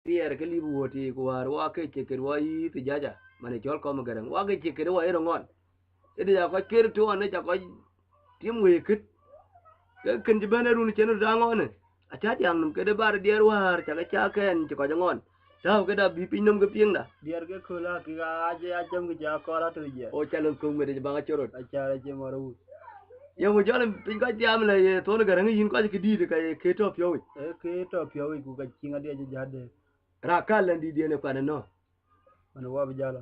rier ke libu woti ko war wa ke cheker wa yi ti jaja mane chol ko magarang wa ke cheker wa ero ngon ede ya ko ker to ne ja ko tim we kit ke ken ji bana run chen da ngon a cha jam num ke de bar dier war cha ke cha ken ti ko ngon sao ke da bi pin num ke pieng da dier ke kula ki ga aje a jam ke ja ko ra tu je o cha lo ko me de ba ga chorot a cha ra je maru ye mo jale pin ka jam le ye to ne garang yin ko ke di de ka ke to pyo e ke to pyo ku ka chinga de je jade ra ka len di de ne kwa no man wa bi jala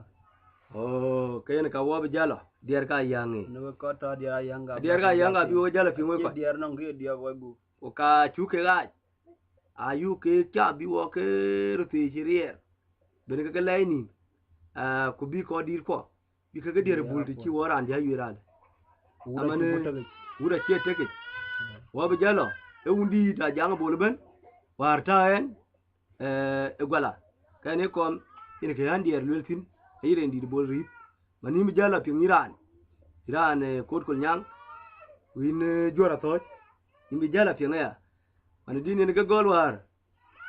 oh ke ne ka wa bi jala dier ka yang ni no ko ta dia yanga bi wo jala pi mo ko dier no ke dia ko bu o ka chu ke ga ayu ke cha bi wo ke ru ti rier ben ke lai ni ku bi ko dir ko bi ke dir bul ti wo ran ja yu ran amane ura che te ke wa bi jala e undi ta jang bol ben war ta en e gwala ka ne kom ina ke han dir lul tin e ren dir bol ri mani mi jala pi iran ko ko nyang win jora to mi jala pi ya mani din ne ga gol war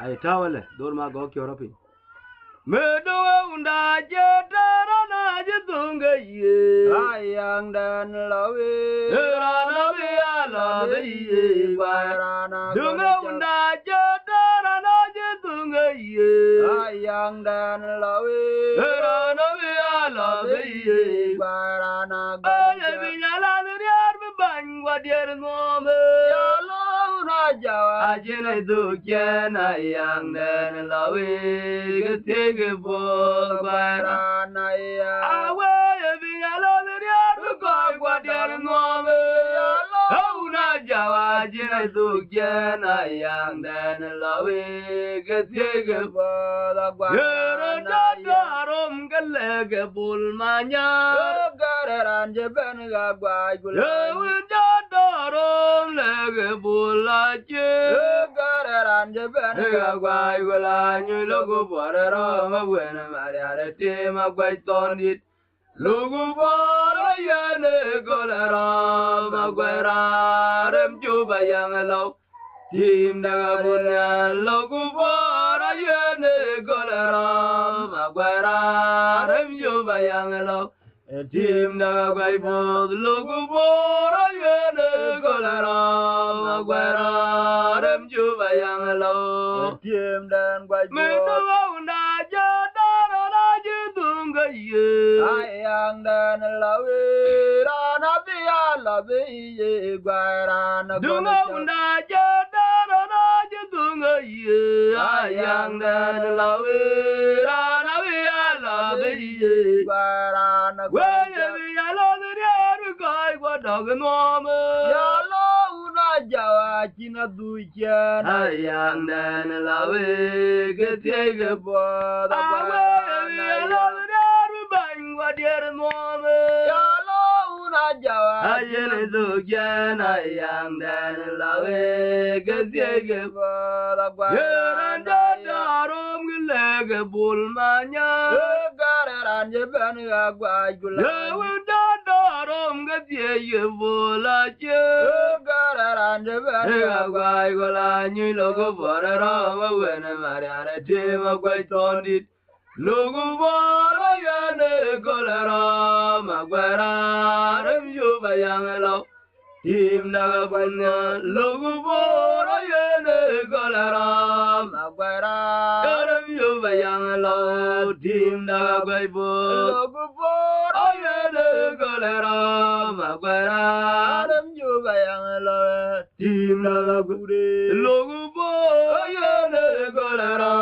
ay tawale dor ma go kyo rapi me do unda je tara na je tunga ye ayang dan lawe ra na be ala be ye barana dunga unda je tara na je tunga ye ayang dan lawe ra na be ala be ye barana ay be ala ni ar be ban wa der no me ya lo na jawa ajene du kena yang den lawe ke te bo barana ya awe be ala ni ar be ko wa der no me ya lo na jawa ajene du kena yang den lawe ke te bo barana ya rom gale ke bul manya garan je ben ga gwa gula rom le bula che garan je ben ga gwa gula ni logo bora ro ma buena maria te ma gwai tonit logo bora ya ne golera ma gwera rem ju bayang lo tim da bunya logo bora ya ne golera ma gwera rem ju bayang lo tim da gwai bod logo bora ya ne golera ma gwera rem ju bayang lo tim dan gwa me do unda ja da ra ji tunga ye ayang dan lawe rana bi ala bi ye gwa rana dunga unda ja da ra ji tunga ye ayang dan lawe ra bi ala bi ye gwa rana we ye bi ala ni ru kai gwa dog no me ya lo una jawa china du chen ayang dan lawe ke te ge bo da awe bi ala ni ru bang gwa der no me ya lo una jawa ajene du jana yang dan lawe ke te ge bo da gwa yeran da darom gele ge bul manya garan je ben ga gwa gula lewe da darom ge te ye bola che garan je ben ga gwa gwai gola ni logo bora ro ma wena mariare te ma gwai tondit logo bora ya ne golera ma gwera rem yu bayang lo tim na banya logo bora ya ne golera ma gwa ra rem yu bayang lo tim na gwai bo logo bo ya ne golera ma gwera aram ju bayang lo tim na gure logo bo ya ne golera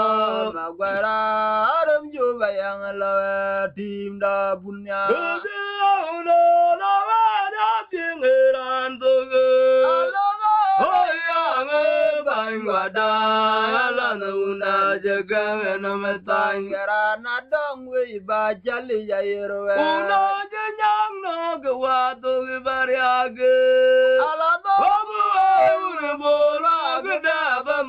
ma gwa ra aram ju bayang lo tim da bunya gara na dong we ba jali ya yero ala do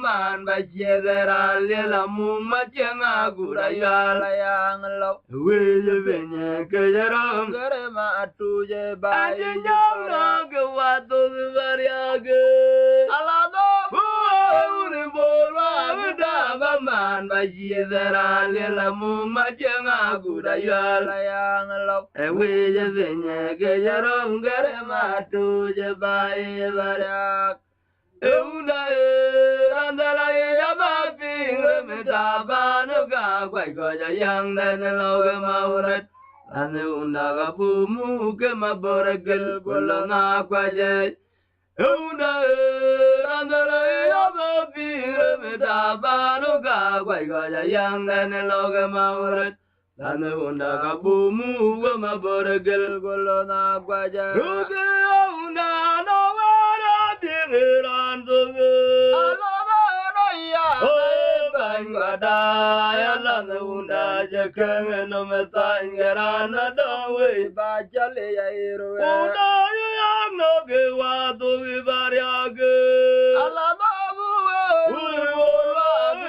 man ba jegara lela mumma jenga gura ala yala yang lo wele benye kejaram gare ma tu je ba ajeng no ge watu bariage ala do uri bolwa da ba man ba jizera le la mu ma jenga guda yala yang lo e we je zenye ge yarom gare ma tu je bai barak e una randala ya ba ping me da ba no ga kwai ko ja yang den lo ga ma urat ane una ga bu mu ge ma boragal golana kwa je una randala ya ba ping me da ba no ga kwai ko ja yang den lo ga ma urat ane una ga bu mu ge ma boragal golana kwa je una no ga ding ran do Bangada ya lana jakang no metangera na dawe ba jale ya iro uda ya no ge wa do variage alama bu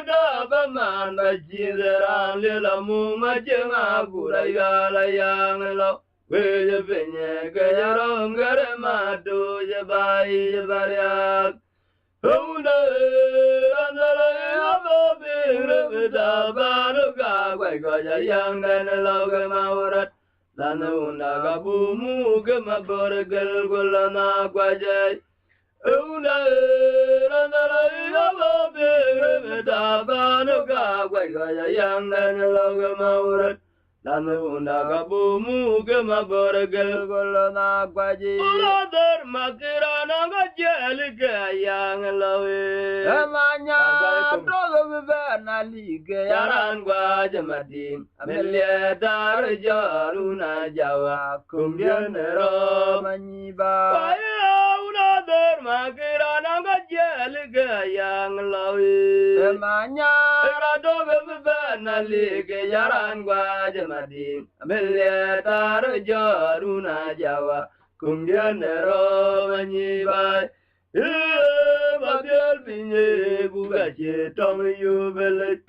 da ba man ba jidera le la mu ma jenga gura ya la yang lo we je benye ge ya ro ngare ma do je ba i variage una andala ya ba be da ba no ga kwai ko ya yang den lo ga ma urat dan una ga bu mu ga ma bor gal gol na kwa je una andala ya ba be da ba no ga kwai ko ya yang den lo ga ma urat dan una ga bu mu ga ma bor gal gol na kwa je ura der makira na ga jel ga yang lo amanya to go be na li ga yaran gwa jamadin amelia dar jaruna jawa kumbian ro manyi ba una der makira na ga jel ga yang lo amanya to go be na li ga yaran gwa jamadin amelia dar jaruna jawa kumbian ro manyi ba Babel pinye buga che tong yu belet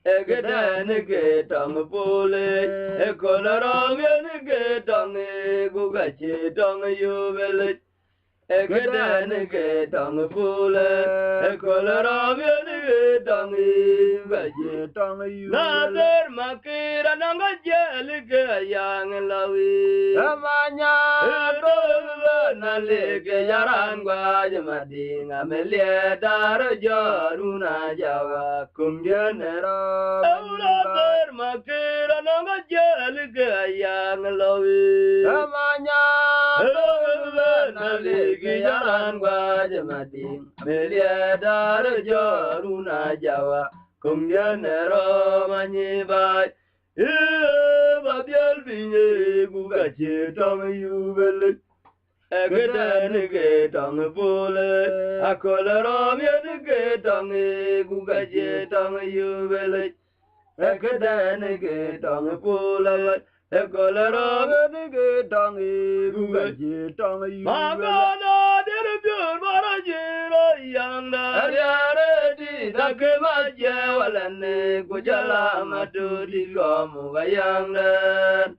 Egedan ge tong pole Ekolorong ge tong buga che tong yu belet Egedan ge tong pole Ekolorong ge tong buga che tong yu Nader makira nanga jel ge yang lawi Amanya na le ke yaran gwa jamadin amelia dar jaruna jawa kumjenero aula ter makira nanga jel ke yang lawi amanya na le ke yaran gwa jamadin amelia dar jaruna jawa kumjenero manyi bai babial binye buga che tong yu belet Egedan ge tong pole akolarom ye ge tong guga je tong yu belet Egedan ge tong pole akolarom ye ge tong guga je tong yu magana der pyur bara jiro yang da yare di dak ma je walane gujala madu di gomu ga yang da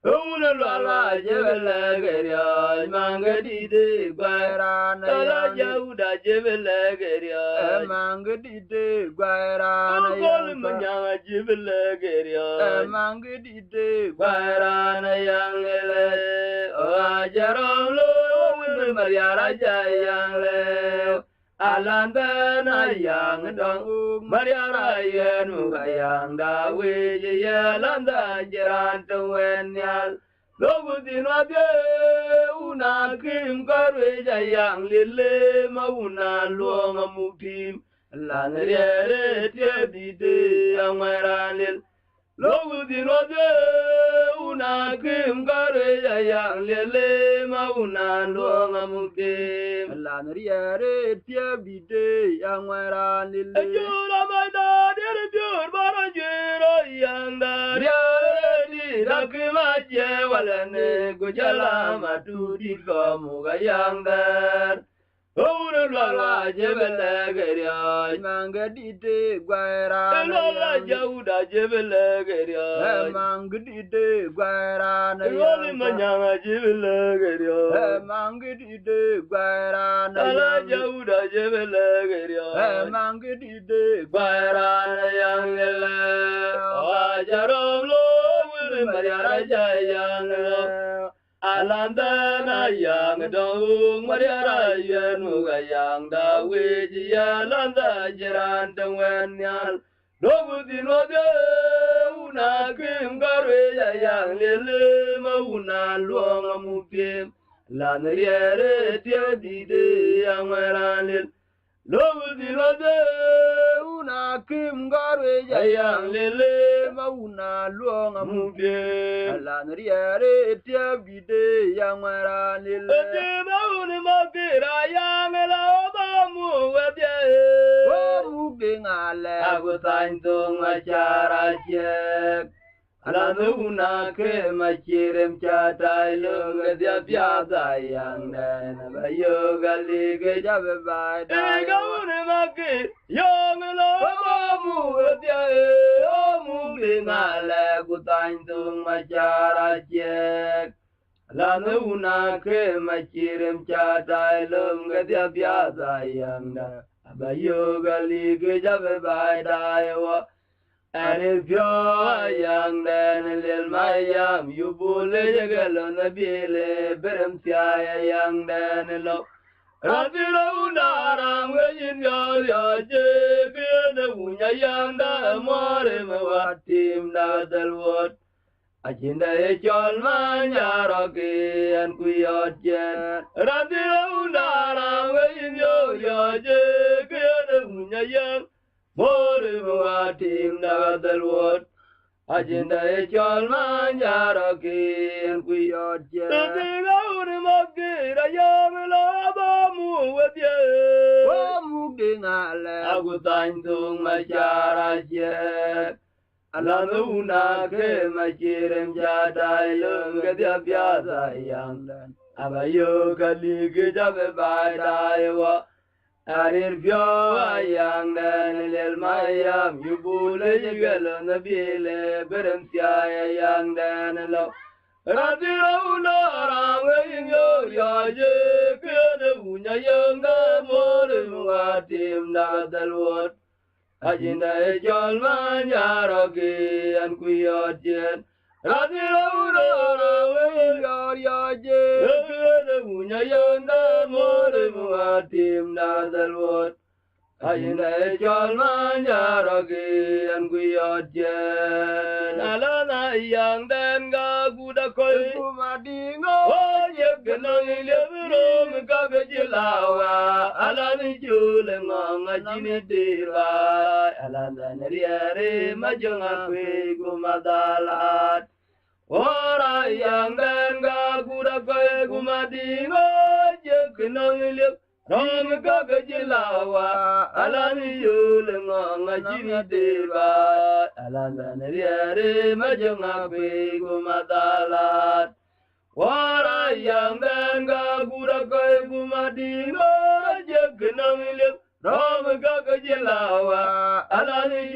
Una la jebele geria mangedi de gwaira na ya jauda jebele geria mangedi de gwaira na ya gol manya jebele geria mangedi de gwaira na ya ngele o ajaro lo wul mariara jayang Alanda na yang dong mariara yenu gayang da we ye landa jeran tuen yal logu dinwa de una kim karwe jayang lille mauna lo mamutim lan re te bide amara lil logu dinwa de una kim karwe jayang lille mauna lo mamutim lan re te bide amara lil jura maida de jur bara jiro yang da re Dakima je walane gujala matu di kamu gayang dar Ora la jebele geria. Mangedide guaira. Ela jauda jebele geria. Mangedide guaira. Ela manyanga jebele geria. Mangedide guaira. Ela jauda jebele geria. Mangedide Guaira yangele. Ajarom lo wuri mariara jayangele. Alandana yang dong mariara yenu yang da weji alanda jiran tengwen nyal dobu dinode una kim garwe yang lele mauna luang mupim lan riere tie dide yang meranil dobu dinode una kim garwe yang lele mauna luang mupim lan riere tie dide yang meranil mauna mapira yang la mu wede o bingale agutantung acara cek Alanuna ke macirem catai lunga dia biasa yang dan bayo gali ke jabe bai dai gaune maki yang lo mu dia o mu bingale gutantung macara cek Alanuna ke macirem catai lunga dia biasa yang dan bayo gali ke jabe bai dai wa And if you're young, then little my young, you bully the girl on the billy, Beram Tia, young, then low. Ratilo Naram, where your jig, the Wunya young, the more what team that the word. I can the John Manyaroki and Kuyot Jen. Ratilo Naram, where your jig, the Wunya young. More team the word. Agenda Echol Manyaroki and Kuyot Jen. The thing out of Mokir, a young lava with you. Oh, moving a good time to my Jara. Alanuna came my chirem Jada, look at the Piazza young. Abayoka League of by Daiwa. And if you're young, then little my young, you bully the girl on the bill, Beram Tia, young, then low. Ratio, no, I'm your jig, the Wunya young, more team, not the word. Agenda John Manyaroki and Kuyot Jen. Radio, no, your jig, the Wunya young, more team, not the word. Agenda John Manyaroki and Kuyot Jen. Alana young, then go good a coil. Oh, you can only live room, Gagajilawa, Alani Juling on a Jinidira, Alana Riere, Majunga Gumadala. Ora young then Gaguda Gumadino, you can only live room, Gagajilawa, Alani Juling on a Jinidira, Alana Riere, Majunga Gumadala. Wara yang dan gagura kai gumadino jegnang lip rom gagajelawa alani